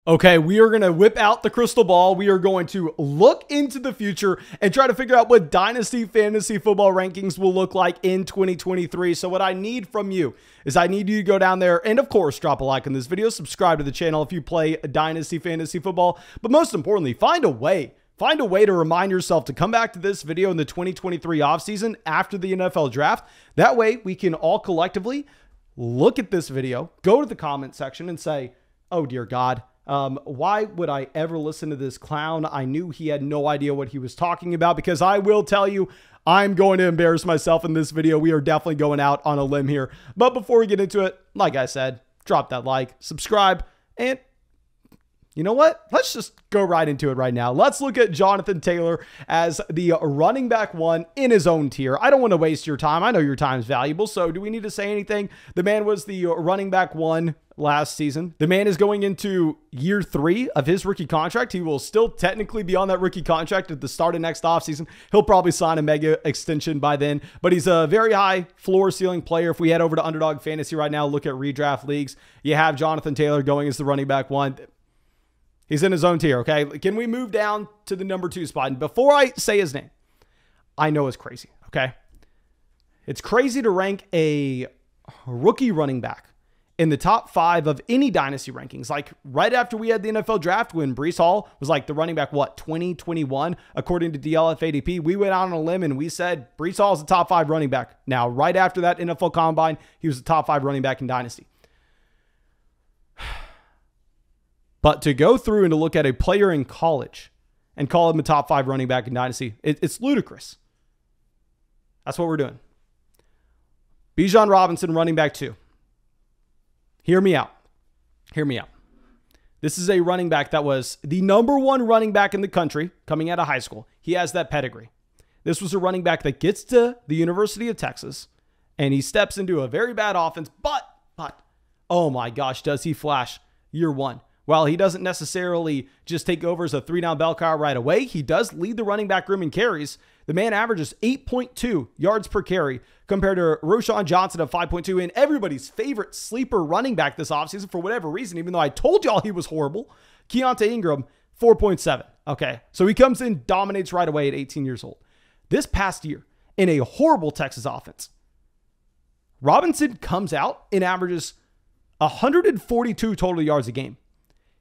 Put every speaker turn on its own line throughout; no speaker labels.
Okay, we are going to whip out the crystal ball. We are going to look into the future and try to figure out what Dynasty Fantasy Football rankings will look like in 2023. So what I need from you is I need you to go down there and, of course, drop a like on this video, subscribe to the channel if you play Dynasty Fantasy Football, but most importantly, find a way to remind yourself to come back to this video in the 2023 offseason after the NFL draft. That way, we can all collectively look at this video, go to the comment section and say, oh, dear God, why would I ever listen to this clown? I knew he had no idea what he was talking about, because I will tell you, I'm going to embarrass myself in this video. We are definitely going out on a limb here. But before we get into it, like I said, drop that like, subscribe, and you know what? Let's just go right into it right now. Let's look at Jonathan Taylor as the running back one in his own tier. I don't want to waste your time. I know your time is valuable. So do we need to say anything? The man was the running back one last season. The man is going into year 3 of his rookie contract. He will still technically be on that rookie contract at the start of next offseason. He'll probably sign a mega extension by then, but he's a very high floor ceiling player. If we head over to Underdog Fantasy right now, look at redraft leagues, you have Jonathan Taylor going as the running back one. He's in his own tier, okay? Can we move down to the number 2 spot? And before I say his name, I know it's crazy, okay? It's crazy to rank a rookie running back in the top 5 of any dynasty rankings. Like right after we had the NFL draft, when Breece Hall was like the running back, 2021, according to DLF ADP, we went out on a limb and we said Breece Hall is the top 5 running back. Now, right after that NFL Combine, he was the top 5 running back in dynasty. But to go through and to look at a player in college and call him a top 5 running back in dynasty, it's ludicrous. That's what we're doing. Bijan Robinson, running back 2. Hear me out. Hear me out. This is a running back that was the number 1 running back in the country coming out of high school. He has that pedigree. This was a running back that gets to the University of Texas and he steps into a very bad offense, but, oh my gosh, does he flash year 1. While he doesn't necessarily just take over as a 3-down bell cow right away, he does lead the running back room in carries. The man averages 8.2 yards per carry compared to Roschon Johnson of 5.2, and everybody's favorite sleeper running back this offseason for whatever reason, even though I told y'all he was horrible, Keontae Ingram, 4.7. Okay, so he comes in, dominates right away at 18 years old. This past year, in a horrible Texas offense, Robinson comes out and averages 142 total yards a game.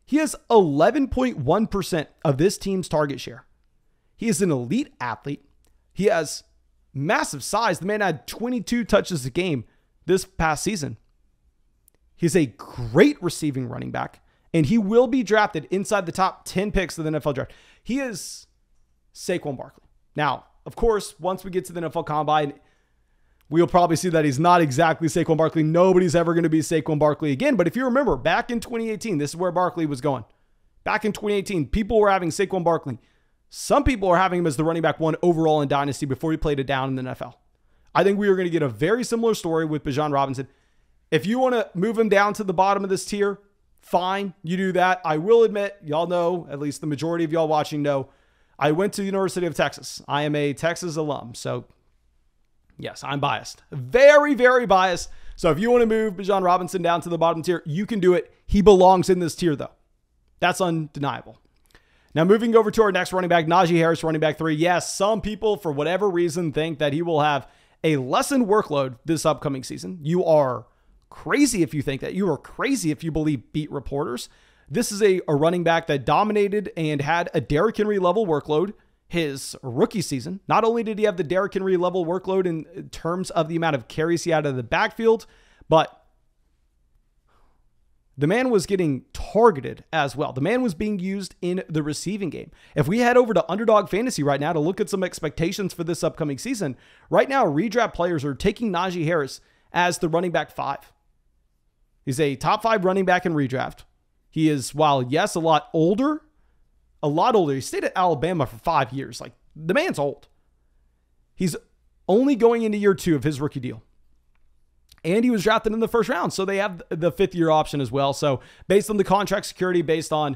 He has 11.1% of this team's target share. He is an elite athlete. He has massive size. The man had 22 touches a game this past season. He's a great receiving running back, and he will be drafted inside the top 10 picks of the NFL draft. He is Saquon Barkley. Now, of course, once we get to the NFL Combine, we'll probably see that he's not exactly Saquon Barkley. Nobody's ever going to be Saquon Barkley again. But if you remember, back in 2018, this is where Barkley was going. Back in 2018, people were having Saquon Barkley. Some people are having him as the running back 1 overall in Dynasty before he played it down in the NFL. I think we are going to get a very similar story with Bijan Robinson. If you want to move him down to the bottom of this tier, fine, you do that. I will admit, y'all know, at least the majority of y'all watching know, I went to the University of Texas. I am a Texas alum, so yes, I'm biased. Very, very biased. So if you want to move Bijan Robinson down to the bottom tier, you can do it. He belongs in this tier, though. That's undeniable. Now, moving over to our next running back, Najee Harris, running back 3. Yes, some people, for whatever reason, think that he will have a lessened workload this upcoming season. You are crazy if you think that. You are crazy if you believe beat reporters. This is a running back that dominated and had a Derrick Henry level workload his rookie season. Not only did he have the Derrick Henry level workload in terms of the amount of carries he had out of the backfield, but the man was getting targeted as well. The man was being used in the receiving game. If we head over to Underdog Fantasy right now to look at some expectations for this upcoming season, right now redraft players are taking Najee Harris as the running back 5. He's a top 5 running back in redraft. He is, while yes, a lot older. He stayed at Alabama for 5 years. Like, the man's old. He's only going into year 2 of his rookie deal. And he was drafted in the 1st round. So they have the 5th-year option as well. So based on the contract security, based on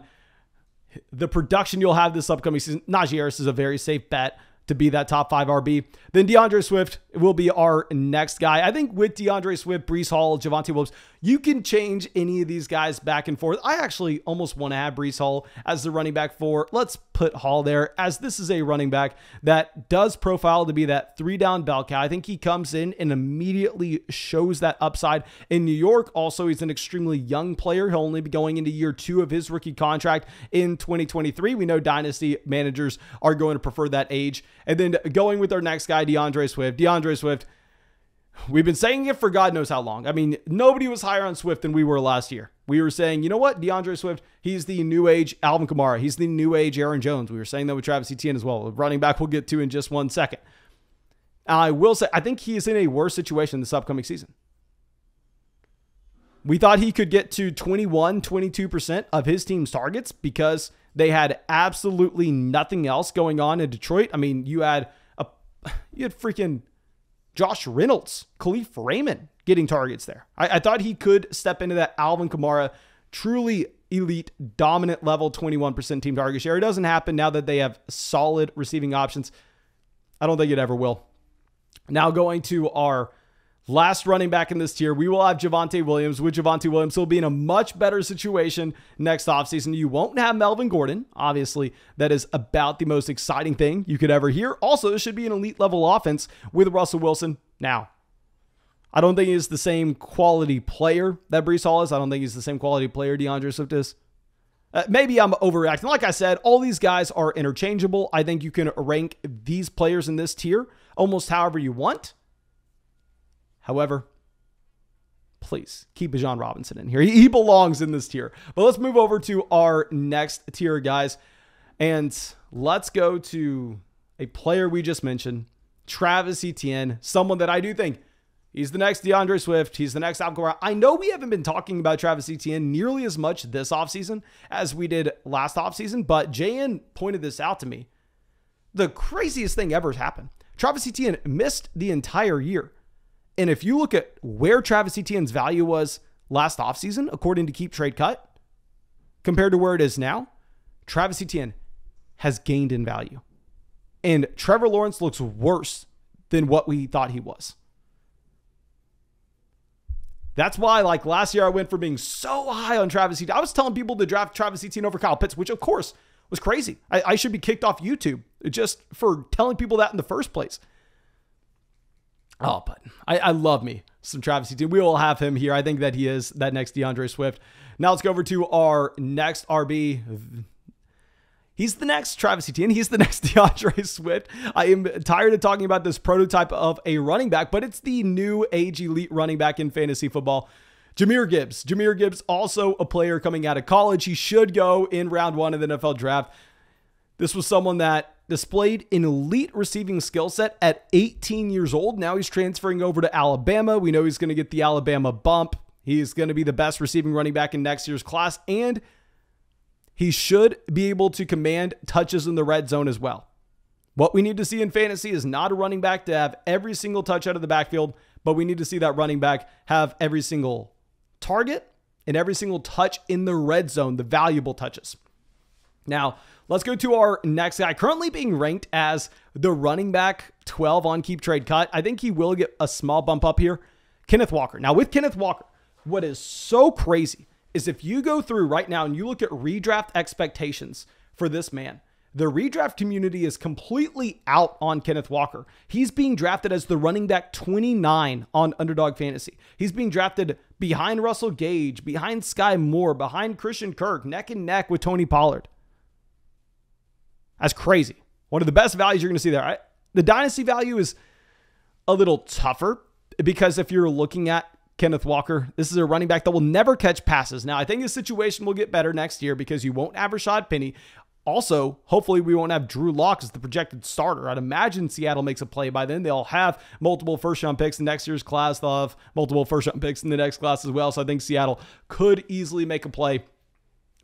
the production you'll have this upcoming season, Najee Harris is a very safe bet to be that top 5 RB. Then DAndre Swift will be our next guy. I think with DAndre Swift, Breece Hall, Javonte Williams, you can change any of these guys back and forth. I actually almost want to have Breece Hall as the running back 4. Let's put Hall there, as this is a running back that does profile to be that 3-down bell cow. I think he comes in and immediately shows that upside in New York. Also, he's an extremely young player. He'll only be going into year 2 of his rookie contract in 2023. We know Dynasty managers are going to prefer that age. And then going with our next guy, DAndre Swift. DAndre Swift, we've been saying it for God knows how long. I mean, nobody was higher on Swift than we were last year. We were saying, you know what? DAndre Swift, he's the new age Alvin Kamara. He's the new age Aaron Jones. We were saying that with Travis Etienne as well. Running back we'll get to in just one second. I will say, I think he is in a worse situation this upcoming season. We thought he could get to 21, 22% of his team's targets because they had absolutely nothing else going on in Detroit. I mean, you had freaking Josh Reynolds, Khalif Raymond getting targets there. I thought he could step into that Alvin Kamara truly elite, dominant level 21% team target share. It doesn't happen now that they have solid receiving options. I don't think it ever will. Now going to our last running back in this tier, we will have Javonte Williams. With Javonte Williams, he'll be in a much better situation next offseason. You won't have Melvin Gordon. Obviously, that is about the most exciting thing you could ever hear. Also, this should be an elite level offense with Russell Wilson. Now, I don't think he's the same quality player that Breece Hall is. I don't think he's the same quality player DAndre Swift is. Maybe I'm overreacting. Like I said, all these guys are interchangeable. I think you can rank these players in this tier almost however you want. However, please keep Bijan Robinson in here. He belongs in this tier. But let's move over to our next tier, guys. And let's go to a player we just mentioned, Travis Etienne, someone that I do think he's the next DAndre Swift. He's the next Alvin Kamara. I know we haven't been talking about Travis Etienne nearly as much this offseason as we did last offseason, but JN pointed this out to me. The craziest thing ever happened. Travis Etienne missed the entire year. And if you look at where Travis Etienne's value was last offseason, according to Keep Trade Cut, compared to where it is now, Travis Etienne has gained in value. And Trevor Lawrence looks worse than what we thought he was. That's why, like last year, I went from being so high on Travis Etienne. I was telling people to draft Travis Etienne over Kyle Pitts, which of course was crazy. I should be kicked off YouTube just for telling people that in the first place. Oh, but I love me some Travis Etienne. We will have him here. I think that he is that next DAndre Swift. Now let's go over to our next RB. He's the next Travis Etienne. He's the next DAndre Swift. I am tired of talking about this prototype of a running back, but it's the new age elite running back in fantasy football. Jahmyr Gibbs. Jahmyr Gibbs, also a player coming out of college. He should go in round 1 of the NFL draft. This was someone that displayed an elite receiving skill set at 18 years old. Now he's transferring over to Alabama. We know he's going to get the Alabama bump. He's going to be the best receiving running back in next year's class, and he should be able to command touches in the red zone as well. What we need to see in fantasy is not a running back to have every single touch out of the backfield, but we need to see that running back have every single target and every single touch in the red zone, the valuable touches. Now, let's go to our next guy, currently being ranked as the running back 12 on Keep Trade Cut. I think he will get a small bump up here. Kenneth Walker. Now, with Kenneth Walker, what is so crazy is if you go through right now and you look at redraft expectations for this man, the redraft community is completely out on Kenneth Walker. He's being drafted as the running back 29 on Underdog Fantasy. He's being drafted behind Russell Gage, behind Sky Moore, behind Christian Kirk, neck and neck with Tony Pollard. That's crazy. One of the best values you're going to see there. The dynasty value is a little tougher because if you're looking at Kenneth Walker, this is a running back that will never catch passes. Now, I think his situation will get better next year because you won't have Rashad Penny. Also, hopefully we won't have Drew Lock as the projected starter. I'd imagine Seattle makes a play by then. They'll have multiple first-round picks in next year's class. They'll have multiple first-round picks in the next class as well. So I think Seattle could easily make a play.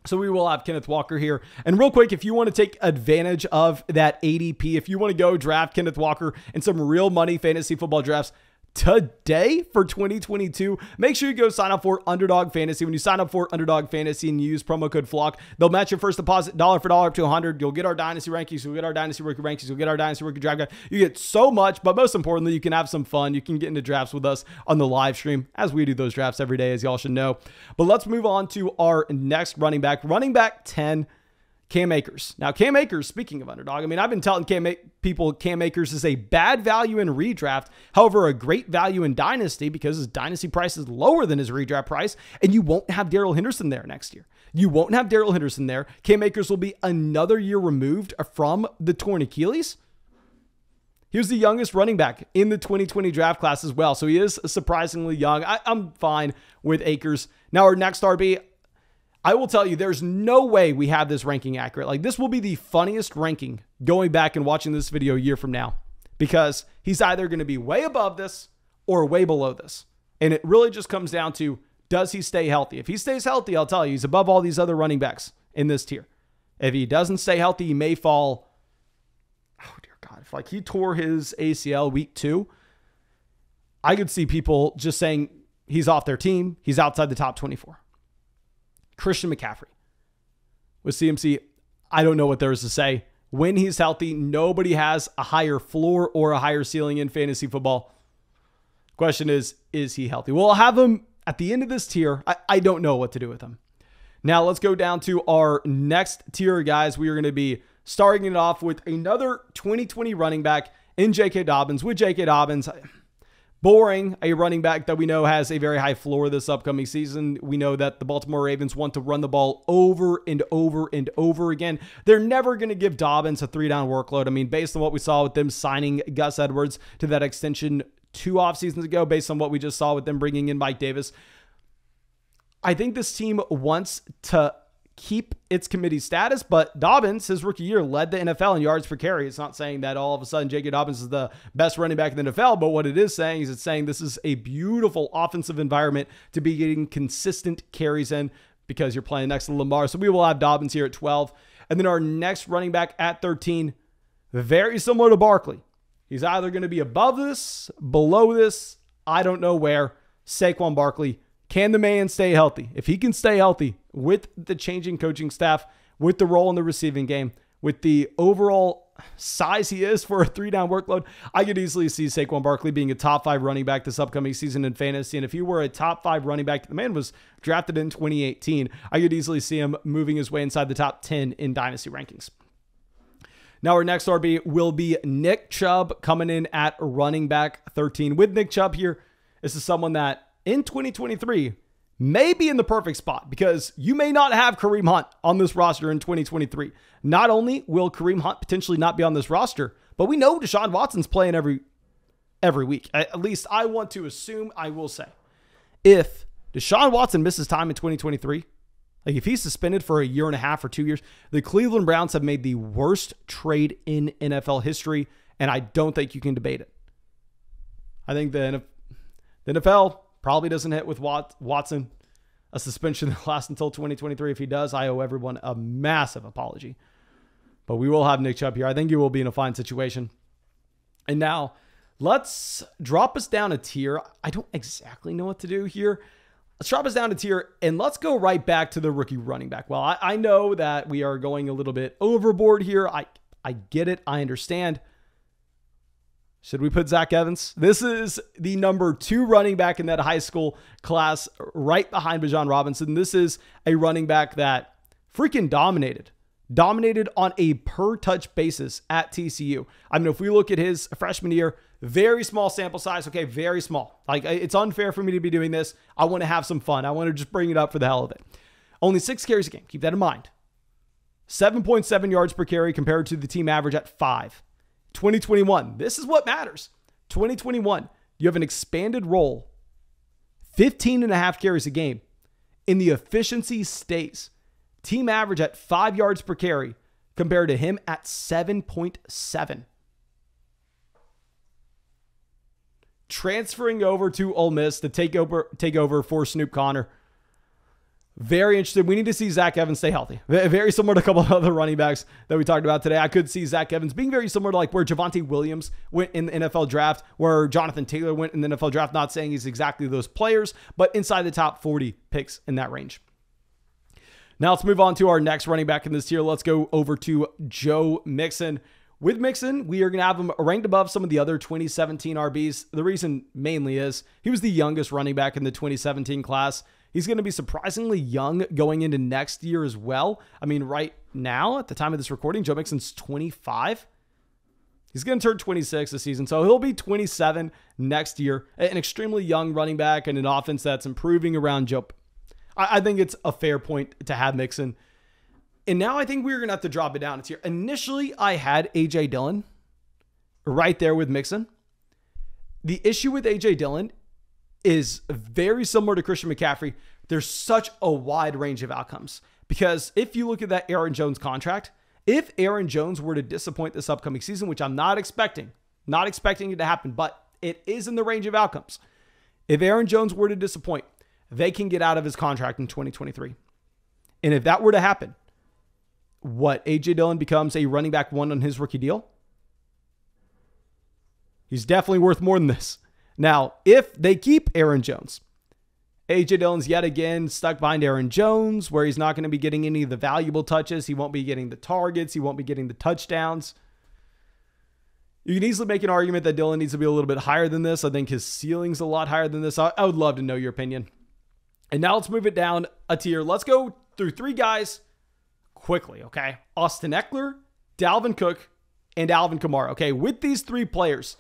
So we will have Kenneth Walker here. And real quick, if you want to take advantage of that ADP, if you want to go draft Kenneth Walker in some real money fantasy football drafts, today for 2022. Make sure you go sign up for Underdog Fantasy. When you sign up for Underdog Fantasy and use promo code FLOCK, they'll match your first deposit dollar for dollar up to 100. You'll get our Dynasty rankings. You'll get our Dynasty rookie rankings. You'll get our Dynasty rookie draft guide. You get so much, but most importantly, you can have some fun. You can get into drafts with us on the live stream as we do those drafts every day, as y'all should know. But let's move on to our next running back. Running back 10, Cam Akers. Now, Cam Akers, speaking of underdog, I mean, I've been telling people Cam Akers is a bad value in redraft, however, a great value in Dynasty because his Dynasty price is lower than his redraft price, and you won't have Darrell Henderson there next year. You won't have Darrell Henderson there. Cam Akers will be another year removed from the torn Achilles. He was the youngest running back in the 2020 draft class as well, so he is surprisingly young. I'm fine with Akers. Now, our next RB, I will tell you, there's no way we have this ranking accurate. Like, this will be the funniest ranking going back and watching this video a year from now, because he's either going to be way above this or way below this. And it really just comes down to, does he stay healthy? If he stays healthy, I'll tell you, he's above all these other running backs in this tier. If he doesn't stay healthy, he may fall. Oh, dear God. If like he tore his ACL week 2, I could see people just saying he's off their team. He's outside the top 24. Christian McCaffrey with CMC, I don't know what there is to say. When he's healthy, nobody has a higher floor or a higher ceiling in fantasy football. Question is he healthy? Well, I'll have him at the end of this tier. I don't know what to do with him. Now, let's go down to our next tier, guys. We are going to be starting it off with another 2020 running back in J.K. Dobbins. With J.K. Dobbins, boring, a running back that we know has a very high floor this upcoming season. We know that the Baltimore Ravens want to run the ball over and over and over again. They're never going to give Dobbins a 3-down workload. I mean, based on what we saw with them signing Gus Edwards to that extension 2 off seasons ago, based on what we just saw with them bringing in Mike Davis, I think this team wants to keep its committee status, but Dobbins, his rookie year, led the NFL in yards per carry. It's not saying that all of a sudden J.K. Dobbins is the best running back in the NFL, but what it is saying is it's saying this is a beautiful offensive environment to be getting consistent carries in because you're playing next to Lamar. So we will have Dobbins here at 12. And then our next running back at 13, very similar to Barkley. He's either going to be above this, below this, I don't know where. Saquon Barkley. Can the man stay healthy? If he can stay healthy with the changing coaching staff, with the role in the receiving game, with the overall size he is for a 3-down workload, I could easily see Saquon Barkley being a top 5 running back this upcoming season in fantasy. And if he were a top 5 running back, the man was drafted in 2018, I could easily see him moving his way inside the top 10 in Dynasty rankings. Now, our next RB will be Nick Chubb coming in at running back 13. With Nick Chubb here, this is someone that in 2023 may be in the perfect spot because you may not have Kareem Hunt on this roster in 2023. Not only will Kareem Hunt potentially not be on this roster, but we know Deshaun Watson's playing every week. At least I want to assume. I will say, if Deshaun Watson misses time in 2023, like if he's suspended for a year and a half or 2 years, the Cleveland Browns have made the worst trade in NFL history, and I don't think you can debate it. I think the NFL probably doesn't hit with Watson a suspension that lasts until 2023. If he does, I owe everyone a massive apology. But we will have Nick Chubb here. I think he will be in a fine situation. And now, let's drop us down a tier. I don't exactly know what to do here. Let's drop us down a tier, and let's go right back to the rookie running back. Well, I know that we are going a little bit overboard here. I get it. I understand. Should we put Zack Evans? This is the number 2 running back in that high school class, right behind Bijan Robinson. This is a running back that freaking dominated on a per touch basis at TCU. I mean, if we look at his freshman year, very small sample size. Okay, very small. Like, it's unfair for me to be doing this. I want to have some fun. I want to just bring it up for the hell of it. Only 6 carries a game. Keep that in mind. 7.7 yards per carry compared to the team average at 5. 2021, this is what matters. 2021, you have an expanded role, 15.5 carries a game. In the efficiency stays. Team average at 5 yards per carry compared to him at 7.7. Transferring over to Ole Miss to take over for Snoop Connor. Very interested. We need to see Zack Evans stay healthy. Very similar to a couple of other running backs that we talked about today. I could see Zack Evans being very similar to like where Javonte Williams went in the NFL draft, where Jonathan Taylor went in the NFL draft. Not saying he's exactly those players, but inside the top 40 picks in that range. Now let's move on to our next running back in this tier. Let's go over to Joe Mixon. With Mixon, we are going to have him ranked above some of the other 2017 RBs. The reason mainly is he was the youngest running back in the 2017 class. He's going to be surprisingly young going into next year as well. I mean, right now, at the time of this recording, Joe Mixon's 25. He's going to turn 26 this season, so he'll be 27 next year. An extremely young running back and an offense that's improving around Joe. I think it's a fair point to have Mixon. And now I think we're going to have to drop it down a tier. Initially, I had A.J. Dillon right there with Mixon. The issue with A.J. Dillon is very similar to Christian McCaffrey. There's such a wide range of outcomes. Because if you look at that Aaron Jones contract, if Aaron Jones were to disappoint this upcoming season, which I'm not expecting it to happen, but it is in the range of outcomes. If Aaron Jones were to disappoint, they can get out of his contract in 2023. And if that were to happen, what, A.J. Dillon becomes a running back one on his rookie deal? He's definitely worth more than this. Now, if they keep Aaron Jones, A.J. Dillon's yet again stuck behind Aaron Jones, where he's not going to be getting any of the valuable touches. He won't be getting the targets. He won't be getting the touchdowns. You can easily make an argument that Dillon needs to be a little bit higher than this. I think his ceiling's a lot higher than this. I would love to know your opinion. And now let's move it down a tier. Let's go through three guys quickly, okay? Austin Eckler, Dalvin Cook, and Alvin Kamara. Okay, with these three players,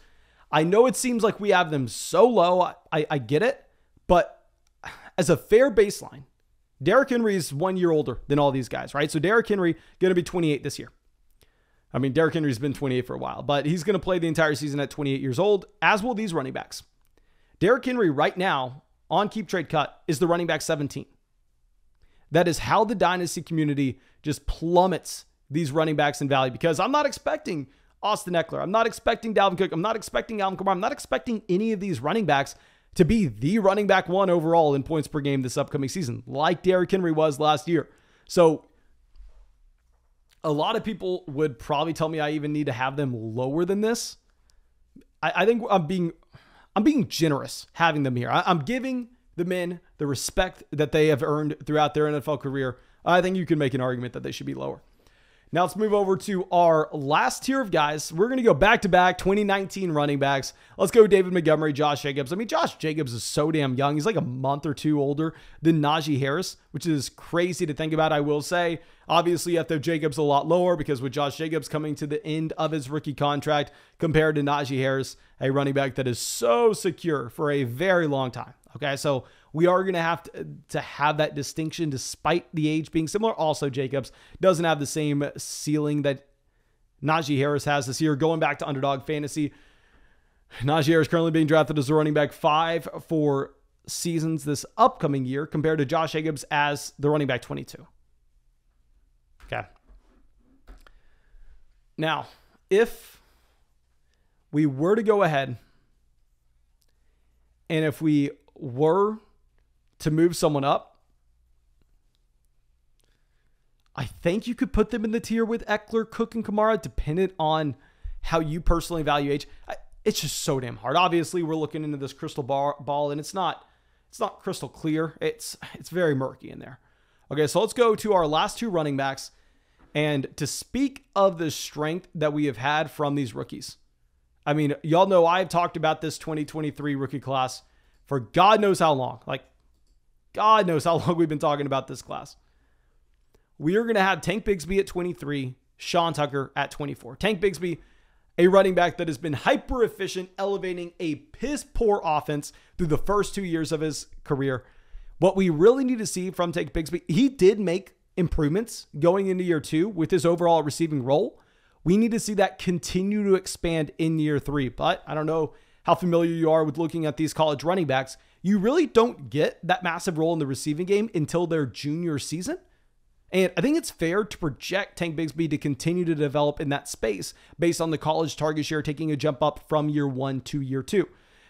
I know it seems like we have them so low. I get it. But as a fair baseline, Derrick Henry is 1 year older than all these guys, right? So Derrick Henry going to be 28 this year. I mean, Derrick Henry's been 28 for a while, but he's going to play the entire season at 28 years old, as will these running backs. Derrick Henry right now on Keep Trade Cut is the running back 17. That is how the Dynasty community just plummets these running backs in value, because I'm not expecting Austin Eckler. I'm not expecting Dalvin Cook. I'm not expecting Alvin Kamara. I'm not expecting any of these running backs to be the running back one overall in points per game this upcoming season, like Derrick Henry was last year. So a lot of people would probably tell me I even need to have them lower than this. I think I'm being generous having them here. I'm giving the men the respect that they have earned throughout their NFL career. I think you can make an argument that they should be lower. Now let's move over to our last tier of guys. We're going to go back-to-back 2019 running backs. Let's go David Montgomery, Josh Jacobs. I mean, Josh Jacobs is so damn young. He's like a month or two older than Najee Harris, which is crazy to think about, I will say. Obviously, you have to have Jacobs a lot lower, because with Josh Jacobs coming to the end of his rookie contract compared to Najee Harris, a running back that is so secure for a very long time. Okay, so we are going to have to have that distinction despite the age being similar. Also, Jacobs doesn't have the same ceiling that Najee Harris has this year. Going back to Underdog Fantasy, Najee Harris currently being drafted as a running back 5 for seasons this upcoming year, compared to Josh Jacobs as the running back 22. Okay. Now, if we were to go ahead and if we were to move someone up, I think you could put them in the tier with Eckler, Cook, and Kamara, dependent on how you personally value age. It's just so damn hard. Obviously, we're looking into this crystal ball, and it's not crystal clear. It's very murky in there. Okay, so let's go to our last two running backs. And to speak of the strength that we have had from these rookies, I mean, y'all know I've talked about this 2023 rookie class for God knows how long. Like, God knows how long we've been talking about this class. We are going to have Tank Bigsby at 23, Sean Tucker at 24. Tank Bigsby, a running back that has been hyper efficient, elevating a piss poor offense through the first 2 years of his career. What we really need to see from Tank Bigsby, he did make improvements going into year 2 with his overall receiving role. We need to see that continue to expand in year 3. But I don't know how familiar you are with looking at these college running backs. You really don't get that massive role in the receiving game until their junior season. And I think it's fair to project Tank Bigsby to continue to develop in that space based on the college target share taking a jump up from year 1 to year 2.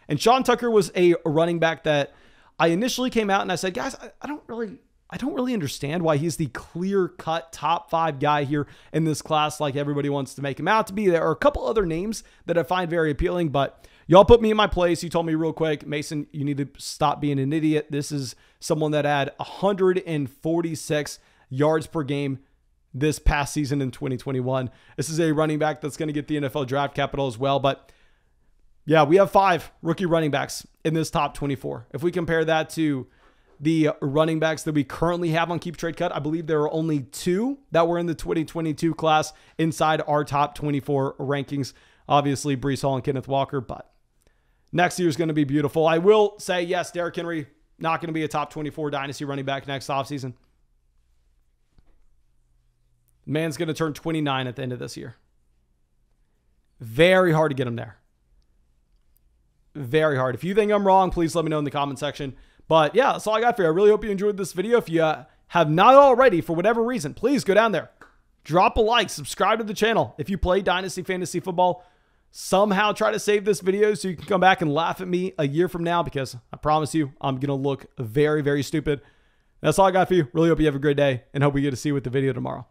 And Sean Tucker was a running back that I initially came out and I said, guys, I don't really I don't really understand why he's the clear-cut top 5 guy here in this class like everybody wants to make him out to be. There are a couple other names that I find very appealing, but y'all put me in my place. You told me real quick, Mason, you need to stop being an idiot. This is someone that had 146 yards per game this past season in 2021. This is a running back that's going to get the NFL draft capital as well. But yeah, we have 5 rookie running backs in this top 24. If we compare that to the running backs that we currently have on Keep Trade Cut, I believe there are only 2 that were in the 2022 class inside our top 24 rankings. Obviously, Breece Hall and Kenneth Walker, but next year is going to be beautiful. I will say, yes, Derrick Henry, not going to be a top 24 dynasty running back next offseason. Man's going to turn 29 at the end of this year. Very hard to get him there. Very hard. If you think I'm wrong, please let me know in the comment section. But yeah, that's all I got for you. I really hope you enjoyed this video. If you have not already, for whatever reason, please go down there. Drop a like. Subscribe to the channel. If you play Dynasty Fantasy Football, somehow try to save this video so you can come back and laugh at me a year from now, because I promise you, I'm going to look very, very stupid. That's all I got for you. Really hope you have a great day and hope we get to see you with the video tomorrow.